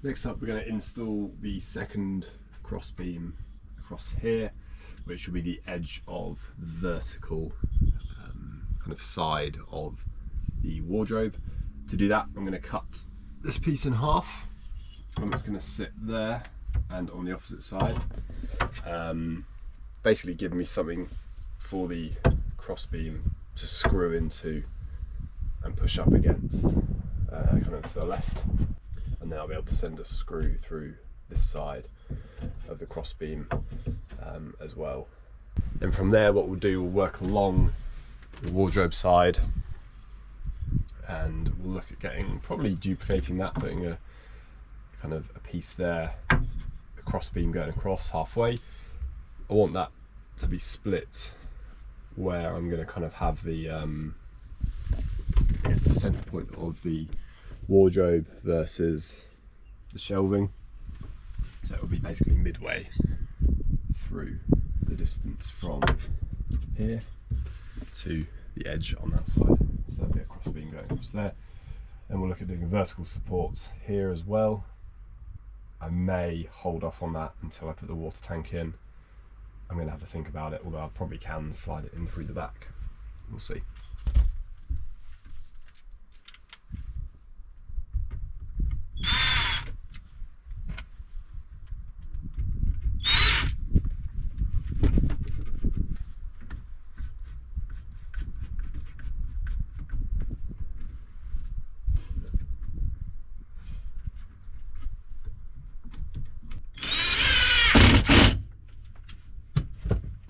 Next up, we're going to install the second cross beam across here, which will be the edge of the vertical kind of side of the wardrobe. To do that, I'm going to cut this piece in half, and it's going to sit there and on the opposite side, basically giving me something for the cross beam to screw into and push up against, kind of to the left, and then I'll be able to send a screw through this side of the cross beam as well. Then from there, what we'll do, we'll work along the wardrobe side, and we'll look at getting, probably duplicating that, putting a kind of a piece there, a cross beam going across halfway. I want that to be split where I'm going to kind of have the I guess the center point of the wardrobe versus the shelving, so it will be basically midway through the distance from here to the edge on that side. So there'll be a cross beam going across there, and we'll look at doing vertical supports here as well. I may hold off on that until I put the water tank in. I'm going to have to think about it, although I probably can slide it in through the back. We'll see.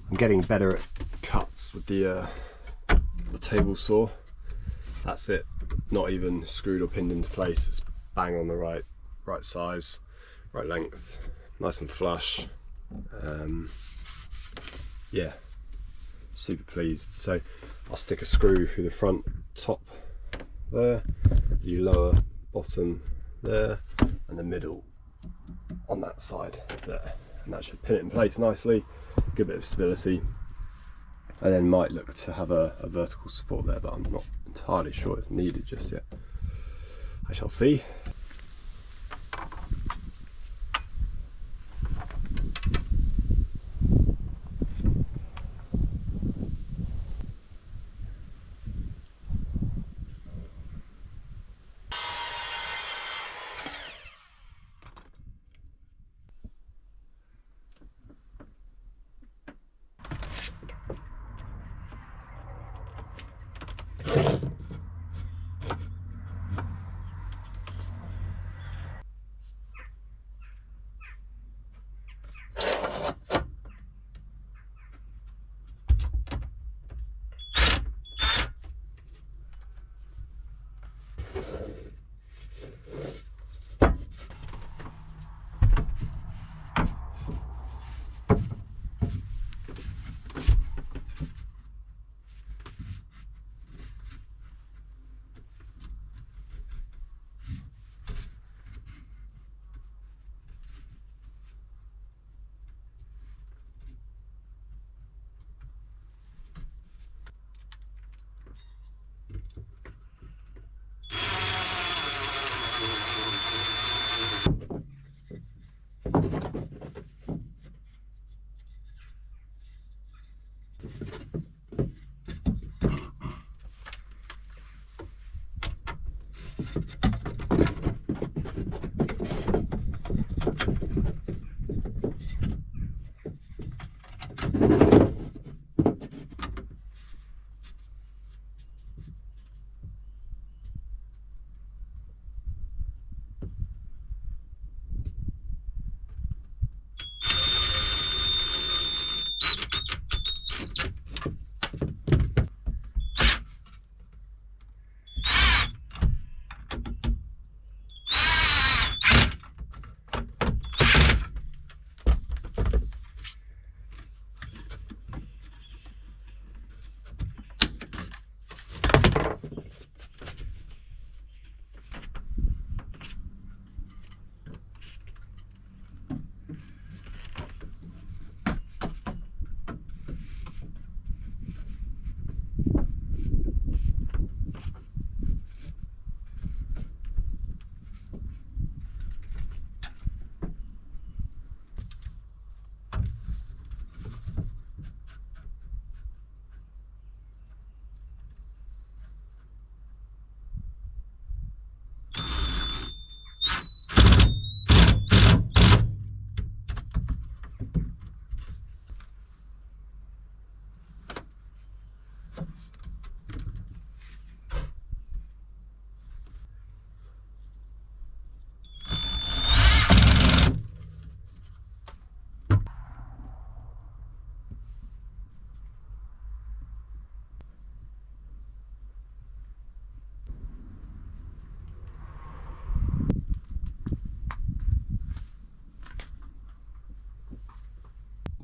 I'm getting better at cuts with the table saw. That's it, not even screwed or pinned into place. It's bang on the right size, right length, nice and flush. Yeah, super pleased. So I'll stick a screw through the front top there, the lower bottom there, and the middle on that side there, and that should pin it in place nicely. Good bit of stability. I then might look to have a vertical support there, but I'm not entirely sure it's needed just yet. I shall see.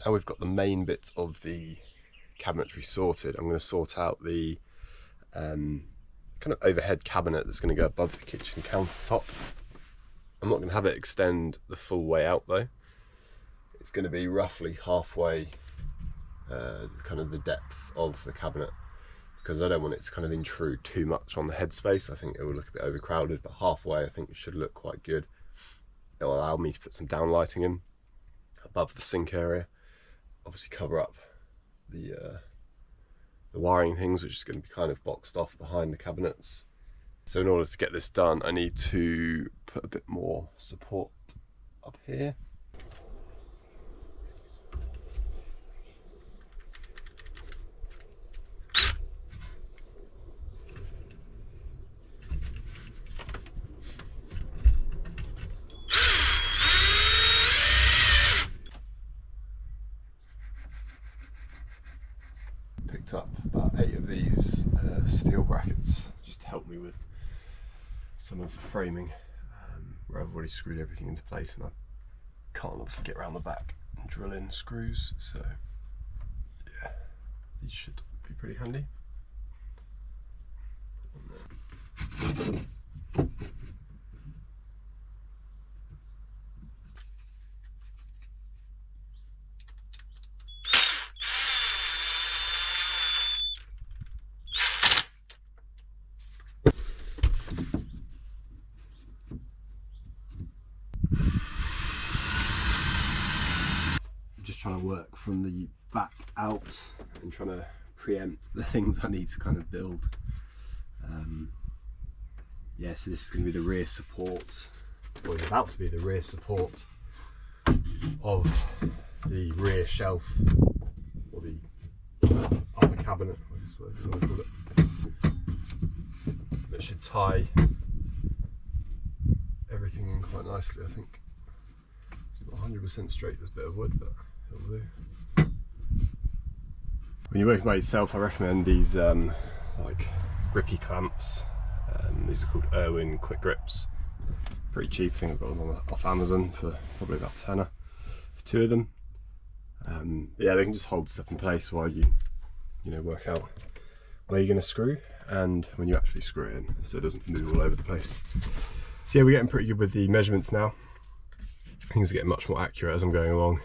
Now we've got the main bits of the cabinetry sorted, I'm going to sort out the kind of overhead cabinet that's going to go above the kitchen countertop. I'm not going to have it extend the full way out though. It's going to be roughly halfway kind of the depth of the cabinet, because I don't want it to kind of intrude too much on the headspace. I think it will look a bit overcrowded, but halfway I think it should look quite good. It will allow me to put some downlighting in above the sink area, obviously cover up the wiring things, which is going to be kind of boxed off behind the cabinets. So in order to get this done, I need to put a bit more support up here. Picked up about 8 of these steel brackets just to help me with some of the framing, where I've already screwed everything into place and I can't obviously get around the back and drill in screws, so yeah, these should be pretty handy. Just trying to work from the back out and trying to preempt the things I need to kind of build. Yeah, so this is going to be the rear support, or it's about to be the rear support of the rear shelf, or the upper cabinet, I guess whatever you want to call it. That should tie everything in quite nicely, I think. It's not 100% straight, this bit of wood, but it'll do. When you're working by yourself, I recommend these like grippy clamps. These are called Irwin quick grips. Pretty cheap, I think I've got them off Amazon for probably about £10 for 2 of them. Yeah, they can just hold stuff in place while you work out where you're going to screw and when you actually screw it in, so it doesn't move all over the place. So yeah, we're getting pretty good with the measurements now. Things are getting much more accurate as I'm going along,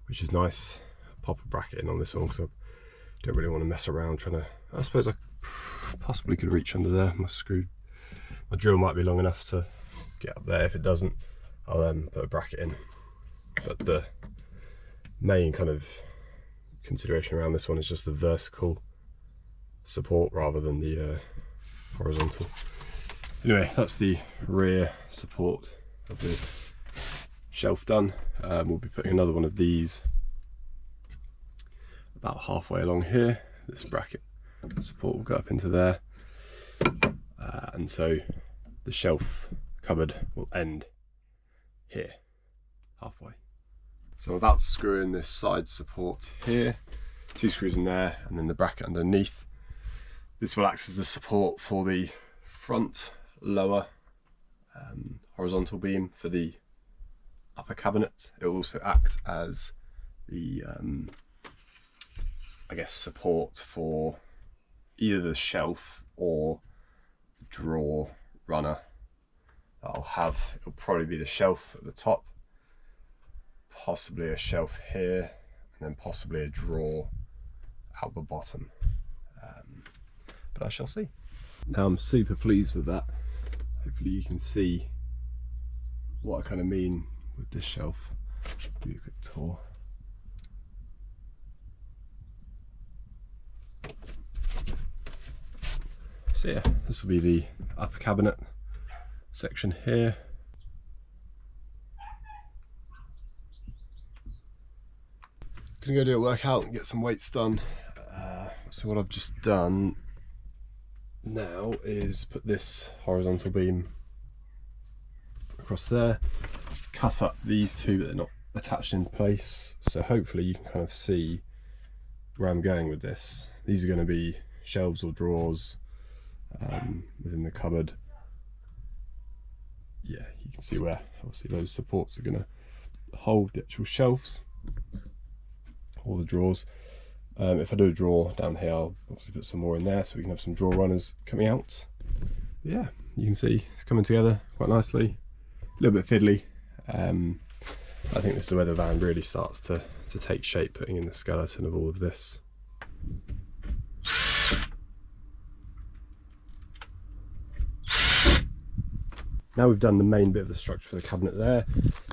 which is nice. I'll pop a bracket in on this one because I don't really want to mess around trying to. I suppose I possibly could reach under there. My drill might be long enough to get up there. If it doesn't, I'll put a bracket in. But the main kind of consideration around this one is just the vertical support rather than the horizontal. Anyway, that's the rear support of the shelf done. We'll be putting another one of these about halfway along here. This bracket support will go up into there, and so the shelf cupboard will end here, halfway. So I'm about to screw in this side support here, 2 screws in there, and then the bracket underneath. This will act as the support for the front lower horizontal beam for the upper cabinet. It will also act as the I guess support for either the shelf or the drawer runner that I'll have. It'll probably be the shelf at the top, possibly a shelf here, and then possibly a drawer out the bottom, but I shall see. Now I'm super pleased with that. Hopefully you can see what I kind of mean with this shelf. Give you a quick tour. So yeah, this will be the upper cabinet section here. Gonna go do a workout and get some weights done. So what I've just done now is put this horizontal beam across there, cut up these 2 but they're not attached in place, so hopefully you can kind of see where I'm going with this. These are going to be shelves or drawers within the cupboard. Yeah, you can see where obviously those supports are going to hold the actual shelves. all the drawers. If I do a drawer down here, I'll obviously put some more in there so we can have some drawer runners coming out. But yeah, you can see it's coming together quite nicely. A little bit fiddly. I think this is where the van really starts to take shape, putting in the skeleton of all of this. Now we've done the main bit of the structure for the cabinet there,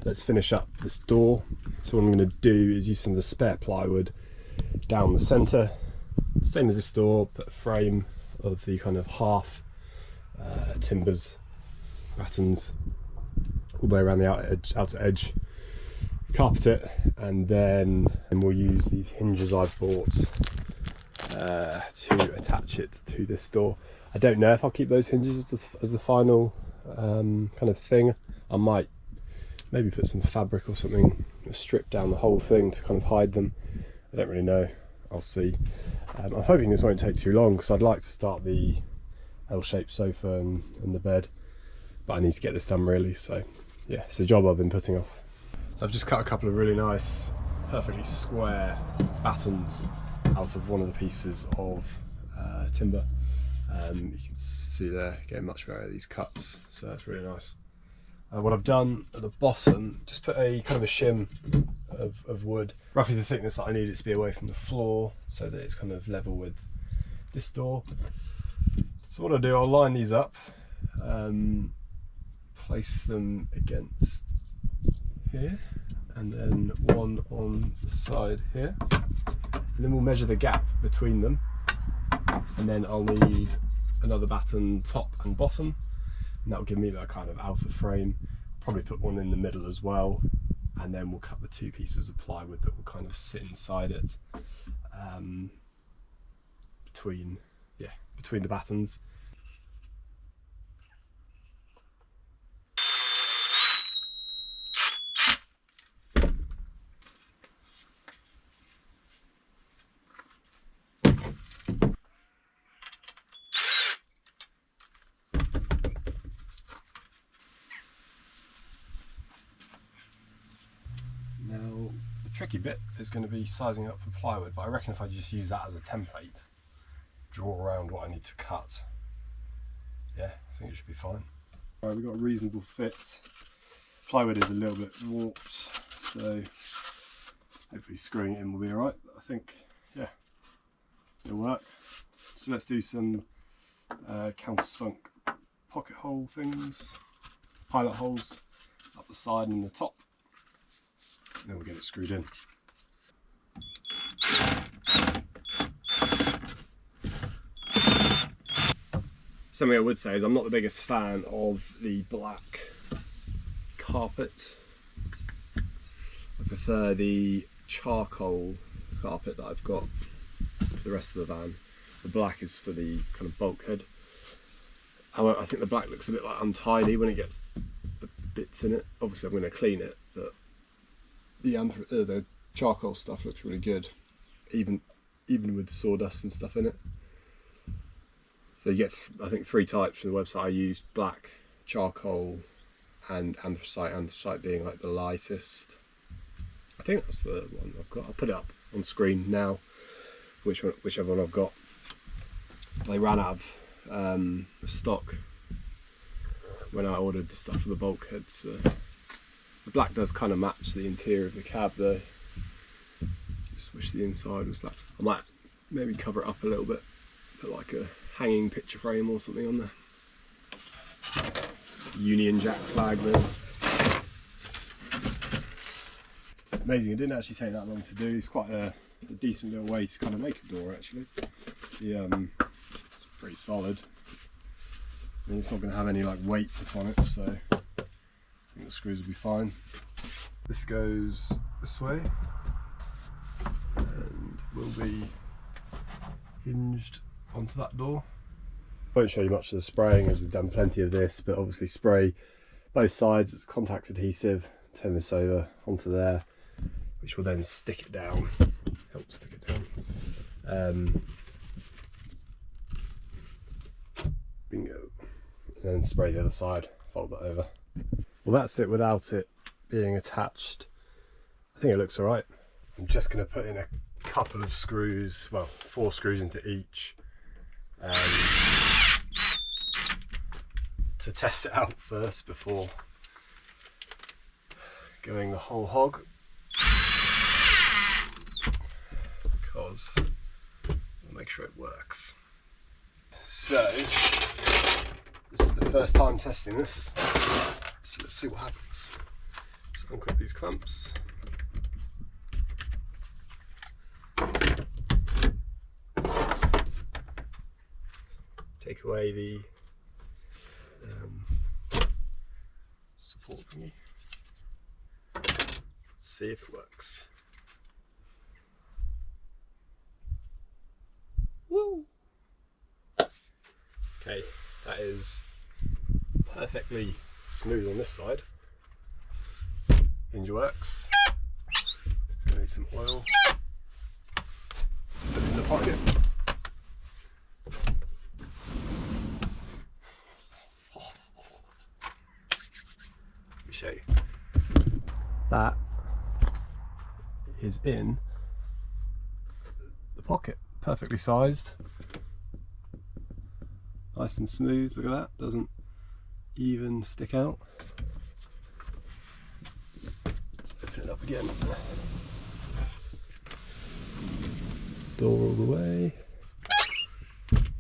let's finish up this door. So what I'm going to do is use some of the spare plywood down the centre, same as this door, put a frame of the kind of half timbers, battens, all the way around the outer edge, carpet it, and then we'll use these hinges I've bought to attach it to this door. I don't know if I'll keep those hinges as the final kind of thing. I might maybe put some fabric or something, strip down the whole thing to kind of hide them. I don't really know, I'll see. I'm hoping this won't take too long because I'd like to start the L-shaped sofa and the bed, but I need to get this done really, so yeah, it's a job I've been putting off. So I've just cut a couple of really nice, perfectly square battens out of one of the pieces of timber. You can see there, getting much better at these cuts, so that's really nice. What I've done at the bottom, just put a kind of a shim of wood, roughly the thickness that I need it to be away from the floor, so that it's kind of level with this door. So what I'll do, I'll line these up, place them against here, and then one on the side here, and then we'll measure the gap between them, and then I'll need another batten top and bottom, and that will give me that kind of outer frame. Probably put one in the middle as well, and then we'll cut the two pieces of plywood that will kind of sit inside it, between the battens. Tricky bit is going to be sizing up for plywood, but I reckon if I just use that as a template, draw around what I need to cut, yeah, I think it should be fine. Alright, we've got a reasonable fit. Plywood is a little bit warped, so hopefully screwing it in will be alright. I think, yeah, it'll work. So let's do some countersunk pocket hole things, pilot holes up the side and the top. And then we'll get it screwed in. Something I would say is I'm not the biggest fan of the black carpet. I prefer the charcoal carpet that I've got for the rest of the van. The black is for the kind of bulkhead. However, I think the black looks a bit like untidy when it gets the bits in it. Obviously I'm going to clean it, but the charcoal stuff looks really good, even with sawdust and stuff in it. So you get, I think, 3 types from the website I used: black, charcoal, and anthracite. Anthracite being like the lightest. I think that's the one I've got. I'll put it up on screen now, whichever one I've got. They ran out of stock when I ordered the stuff for the bulkhead, so the black does kind of match the interior of the cab though. Just wish the inside was black. I might maybe cover it up a little bit, put like a hanging picture frame or something on there. Union Jack flag there. Amazing, it didn't actually take that long to do. It's quite a decent little way to kind of make a door actually. It's pretty solid. And it's not going to have any like weight put on it, so I think the screws will be fine. This goes this way and will be hinged onto that door. I won't show you much of the spraying as we've done plenty of this, but obviously spray both sides. It's contact adhesive. Turn this over onto there, which will then stick it down, help stick it down. Bingo. And then spray the other side, fold that over. Well, that's it without it being attached. I think it looks alright. I'm just going to put in a couple of screws, well, 4 screws into each, to test it out first before going the whole hog, because I'll make sure it works. So this is the first time testing this, so let's see what happens. Just unclip these clamps. Take away the support thingy. Let's see if it works. Woo! Okay, that is perfectly smooth on this side. Hinge works. Gonna need some oil. Let's put it in the pocket. Let me show you. That is in the pocket, perfectly sized. Nice and smooth, look at that, doesn't even stick out. Let's open it up again. Door all the way,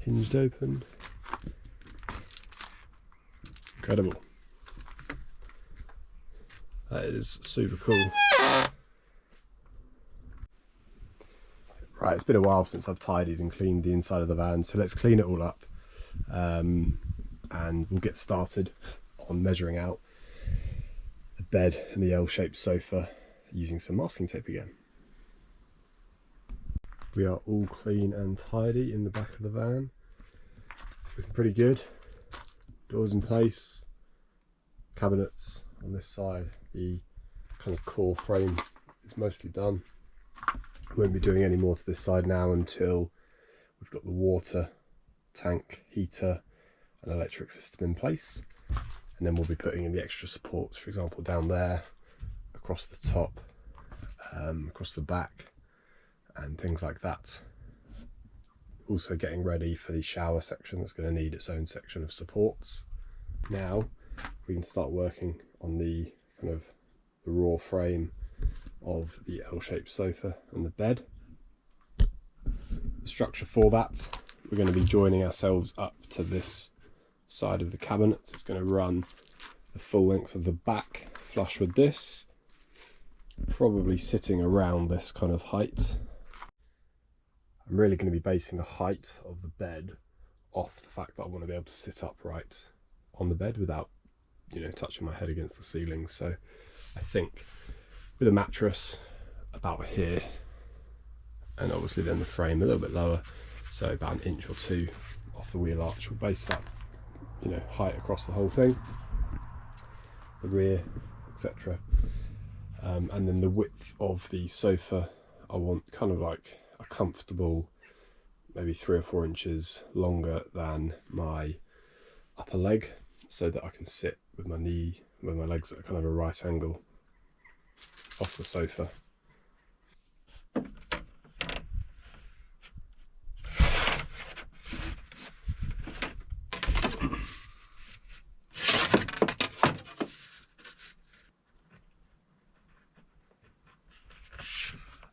hinged open. Incredible. That is super cool. Right, it's been a while since I've tidied and cleaned the inside of the van, so let's clean it all up. And we'll get started on measuring out the bed and the L-shaped sofa using some masking tape again. We are all clean and tidy in the back of the van. It's looking pretty good. Doors in place, cabinets on this side. The kind of core frame is mostly done. I won't be doing any more to this side now until we've got the water tank, heater and electric system in place, and then we'll be putting in the extra supports, for example down there, across the top, across the back and things like that. Also getting ready for the shower section that's going to need its own section of supports. Now we can start working on the kind of the raw frame of the L-shaped sofa and the bed. The structure for that, we're going to be joining ourselves up to this side of the cabinet. It's going to run the full length of the back flush with this, probably sitting around this kind of height. I'm really going to be basing the height of the bed off the fact that I want to be able to sit upright on the bed without, you know, touching my head against the ceiling. So I think with a mattress about here, and obviously then the frame a little bit lower, so about an inch or 2 off the wheel arch, we'll base that, you know, height across the whole thing, the rear, etc. And then the width of the sofa, I want kind of like a comfortable, maybe 3 or 4 inches longer than my upper leg, so that I can sit with my legs at kind of a right angle off the sofa.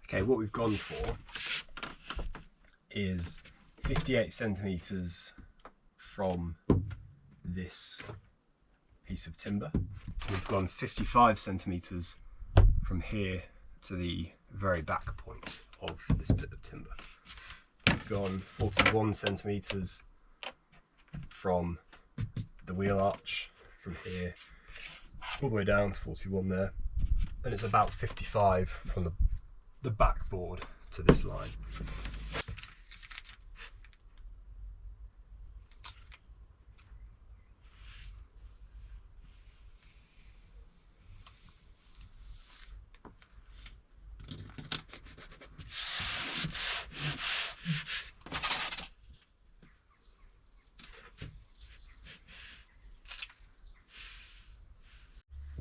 Okay, what we've gone for is 58 centimetres from this piece of timber. We've gone 55 centimetres from here to the very back point of this bit of timber. We've gone 41 centimetres from the wheel arch, from here all the way down, 41 there, and it's about 55 from the backboard to this line.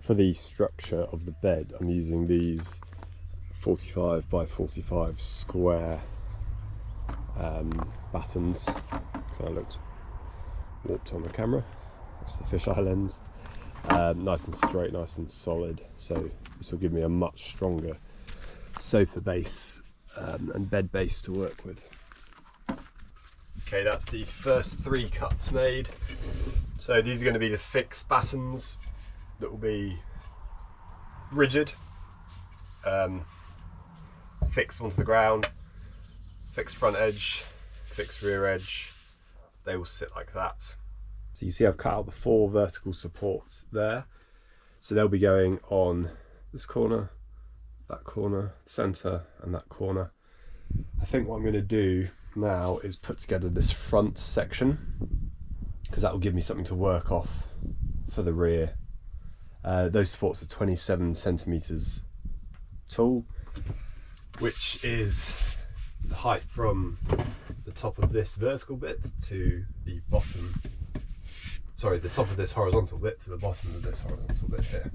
For the structure of the bed, I'm using these 45 by 45 square battens. Kind of looks warped on the camera. That's the fisheye lens. Nice and straight, nice and solid. So this will give me a much stronger sofa base and bed base to work with. Okay, that's the first 3 cuts made. So these are going to be the fixed battens that will be rigid, fixed onto the ground, fixed front edge, fixed rear edge. They will sit like that. So you see I've cut out the 4 vertical supports there. So they'll be going on this corner, that corner, centre and that corner. I think what I'm going to do now is put together this front section, because that will give me something to work off for the rear. Those supports are 27 centimetres tall, which is the height from the top of this vertical bit to the bottom, sorry, the top of this horizontal bit to the bottom of this horizontal bit here.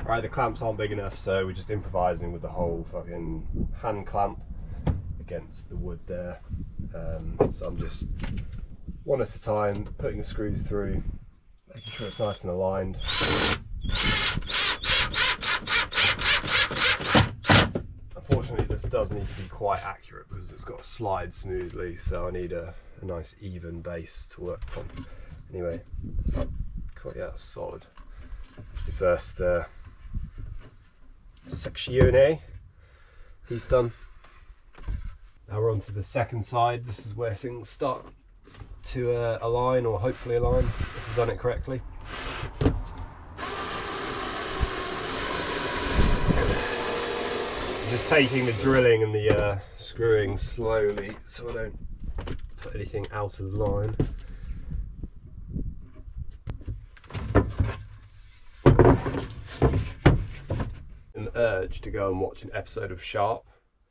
Right, the clamps aren't big enough, so we're just improvising with the whole fucking hand clamp against the wood there. So I'm just one at a time putting the screws through, making sure it's nice and aligned. Unfortunately, this does need to be quite accurate because it's got to slide smoothly, so I need a nice even base to work from. Anyway, that's that quite, yeah, solid. That's the first section. He's done. Now we're on to the second side. This is where things start to align, or hopefully align, if I've done it correctly. Just taking the drilling and the screwing slowly so I don't put anything out of line. An urge to go and watch an episode of Sharp.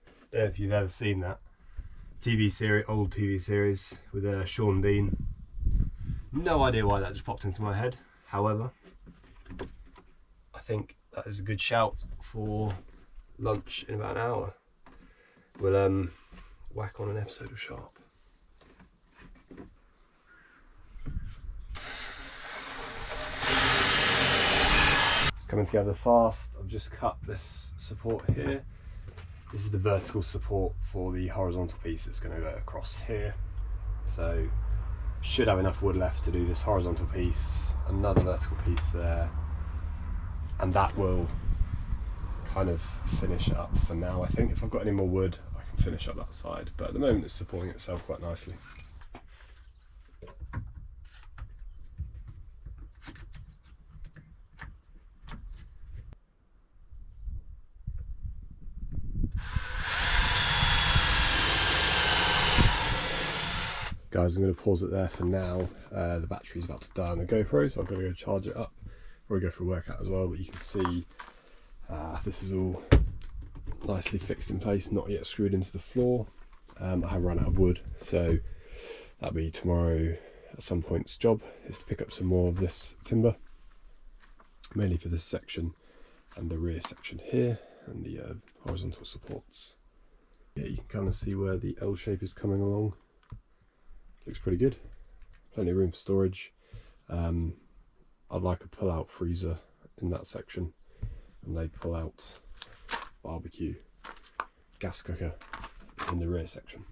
I don't know if you've ever seen that TV series, old TV series with Sean Bean. No idea why that just popped into my head. However, I think that is a good shout for lunch in about an hour. We'll whack on an episode of Sharp. It's coming together fast. I've just cut this support here. This is the vertical support for the horizontal piece that's going to go across here. So should have enough wood left to do this horizontal piece, another vertical piece there, and that will kind of finish it up for now. I think if I've got any more wood I can finish up that side, but at the moment it's supporting itself quite nicely. Guys, I'm going to pause it there for now. The battery's about to die on the GoPro, so I've got to go charge it up before I go for a workout as well. But you can see this is all nicely fixed in place, not yet screwed into the floor. I have run out of wood, so that'll be tomorrow at some point's job, is to pick up some more of this timber, mainly for this section and the rear section here, and the horizontal supports. Yeah, you can kind of see where the L shape is coming along. Looks pretty good. Plenty of room for storage. I'd like a pull-out freezer in that section, and they pull out barbecue gas cooker in the rear section.